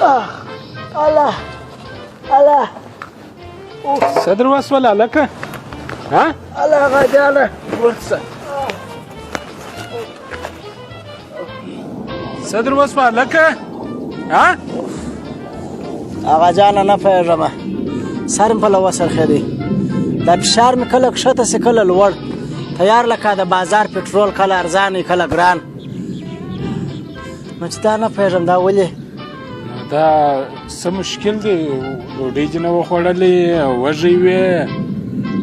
الله الله صدر وسوله لکه ها الله غجاله ورسه صدر وسوله لکه ها هغه جانه نه پوهېږم سر مې په له وڅرخېدی دا فشار مې کله کښته سي کله لوړ تیار لکه د بازار پټرول کله ارزان کله ګران نو چې دا نه پوهېږم دا ولې دا څه مشکل دی ډوډۍ دې نه وخوړلې وږی وې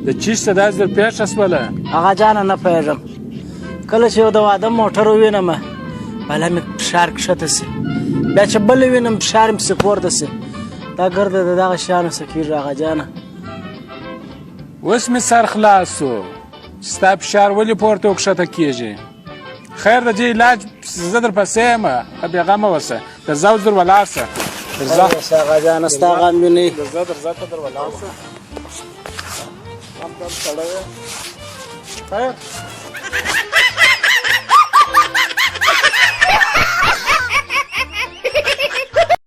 د چیسته داسې در پېښه شوله هغه جانه نه پوهېږم کله چې یو د واده موټر ووینم بالا مې فشار کښته سي بیا چې بل ووینم فشار مې پسې پورته سي دا ګرده د دغه شیانو څه کېږي هغه جانه اوس مې سر خلاص سو چې ستا فشار ولې پورته او کښته کېږي خیر د دې علاج زه در پسې یم بېغمه اوسه درځه اوس در ولاړ شه درځه هغه جانه ستا غم ویني درځه ته در ولاړ شه هم دم سړی خیر